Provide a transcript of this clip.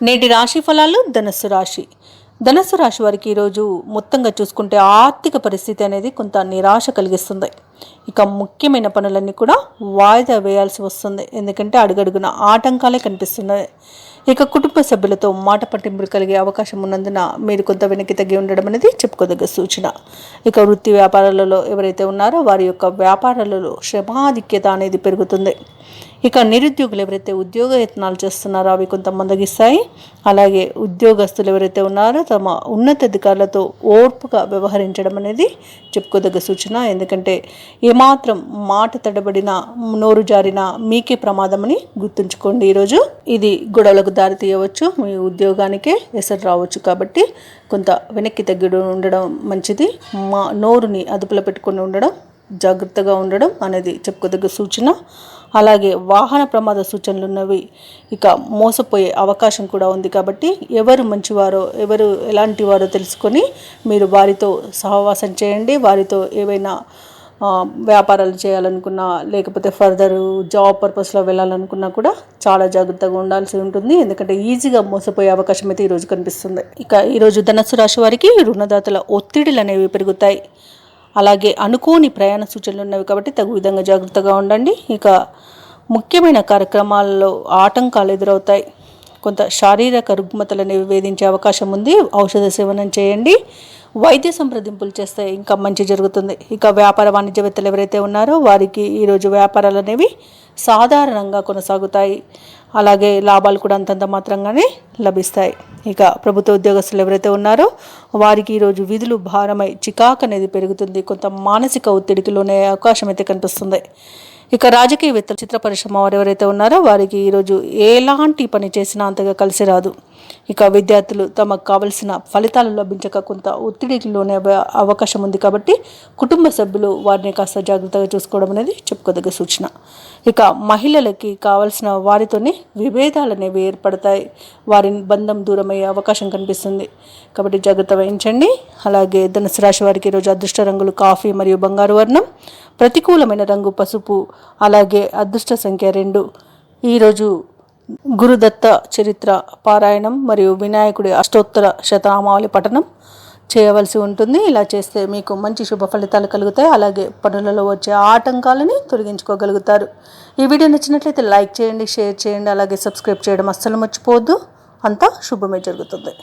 నేటి రాశి ఫలాలు ధనస్సు రాశి వారికి ఈరోజు మొత్తంగా చూసుకుంటే ఆర్థిక పరిస్థితి అనేది కొంత నిరాశ కలిగిస్తుంది. ఇక ముఖ్యమైన పనులన్నీ కూడా వాయిదా వేయాల్సి వస్తుంది. ఎందుకంటే అడుగడుగున ఆటంకాలే కనిపిస్తున్నాయి. ఇక కుటుంబ సభ్యులతో మాట పట్టింపులు కలిగే అవకాశం ఉన్నందున మీరు కొంత వెనక్కి తగ్గి ఉండడం అనేది చెప్పుకోదగ్గ సూచన. ఇక వృత్తి వ్యాపారాలలో ఎవరైతే ఉన్నారో వారి యొక్క వ్యాపారాలలో శ్రమాధిక్యత అనేది పెరుగుతుంది. ఇక నిరుద్యోగులు ఎవరైతే ఉద్యోగ యత్నాలు చేస్తున్నారో అవి కొంత మందగిస్తాయి. అలాగే ఉద్యోగస్తులు ఎవరైతే ఉన్నారో తమ ఉన్నతాధికారులతో ఓర్పుగా వ్యవహరించడం అనేది చెప్పుకోదగ్గ సూచన. ఎందుకంటే ఏమాత్రం మాట తడబడినా నోరు జారినా మీకే ప్రమాదమని గుర్తుంచుకోండి. ఈరోజు ఇది గొడవలకు దారి తీయవచ్చు, మీ ఉద్యోగానికే ఎసరు రావచ్చు. కాబట్టి కొంత వెనక్కి తగ్గి ఉండడం మంచిది. నోరుని అదుపులో పెట్టుకొని ఉండడం, జాగ్రత్తగా ఉండడం అనేది చెప్పుకోదగ్గ సూచన. అలాగే వాహన ప్రమాద సూచనలు ఉన్నవి. ఇక మోసపోయే అవకాశం కూడా ఉంది. కాబట్టి ఎవరు మంచివారో ఎవరు ఎలాంటి వారో తెలుసుకొని మీరు వారితో సహవాసం చేయండి. వారితో ఏవైనా వ్యాపారాలు చేయాలనుకున్నా లేకపోతే ఫర్దర్ జాబ్ పర్పస్లో వెళ్ళాలనుకున్నా కూడా చాలా జాగ్రత్తగా ఉండాల్సి ఉంటుంది. ఎందుకంటే ఈజీగా మోసపోయే అవకాశం అయితే ఈరోజు కనిపిస్తుంది. ఇక ఈరోజు ధనస్సు రాశి వారికి రుణదాతల ఒత్తిడులు అనేవి పెరుగుతాయి. అలాగే అనుకోని ప్రయాణ సూచనలు ఉన్నవి. కాబట్టి తగు విధంగా జాగ్రత్తగా ఉండండి. ఇక ముఖ్యమైన కార్యక్రమాల్లో ఆటంకాలు ఎదురవుతాయి. కొంత శారీరక రుగ్మతలు అనేవి వేధించే అవకాశం ఉంది. ఔషధ సేవనం చేయండి. వైద్య సంప్రదింపులు చేస్తే ఇంకా మంచి జరుగుతుంది. ఇక వ్యాపార వాణిజ్యవేత్తలు ఎవరైతే ఉన్నారో వారికి ఈరోజు వ్యాపారాలు అనేవి సాధారణంగా కొనసాగుతాయి. అలాగే లాభాలు కూడా అంతంత మాత్రంగానే లభిస్తాయి. ఇక ప్రభుత్వ ఉద్యోగస్తులు ఎవరైతే ఉన్నారో వారికి ఈరోజు విధులు భారమై చికాకు అనేది పెరుగుతుంది. కొంత మానసిక ఒత్తిడికి లోనే అవకాశం అయితే కనిపిస్తుంది. ఇక రాజకీయవేత్తలు, చిత్ర పరిశ్రమ వారు ఎవరైతే ఉన్నారో వారికి ఈరోజు ఎలాంటి పని చేసినా అంతగా కలిసి రాదు. ఇక విద్యార్థులు తమకు కావలసిన ఫలితాలు లభించక కొంత ఒత్తిడిలోనే అవకాశం ఉంది. కాబట్టి కుటుంబ సభ్యులు వారిని కాస్త జాగ్రత్తగా చూసుకోవడం అనేది చెప్పుకోదగ్గ సూచన. ఇక మహిళలకి కావలసిన వారితోనే విభేదాలు అనేవి ఏర్పడతాయి. వారి బంధం దూరమయ్యే అవకాశం కనిపిస్తుంది. కాబట్టి జాగ్రత్త వహించండి. అలాగే ధనుసు రాశి వారికి ఈరోజు అదృష్ట రంగులు కాఫీ మరియు బంగారు వర్ణం, ప్రతికూలమైన రంగు పసుపు, అలాగే అదృష్ట సంఖ్య 2. ఈరోజు గురుదత్త చరిత్ర పారాయణం మరియు వినాయకుడి అష్టోత్తర శతనామావళి పఠనం చేయవలసి ఉంటుంది. ఇలా చేస్తే మీకు మంచి శుభ ఫలితాలు కలుగుతాయి. అలాగే పనులలో వచ్చే ఆటంకాలని తొలగించుకోగలుగుతారు. ఈ వీడియో నచ్చినట్లయితే లైక్ చేయండి, షేర్ చేయండి, అలాగే సబ్స్క్రైబ్ చేయడం అస్సలు మర్చిపోవద్దు. అంతా శుభమే జరుగుతుంది.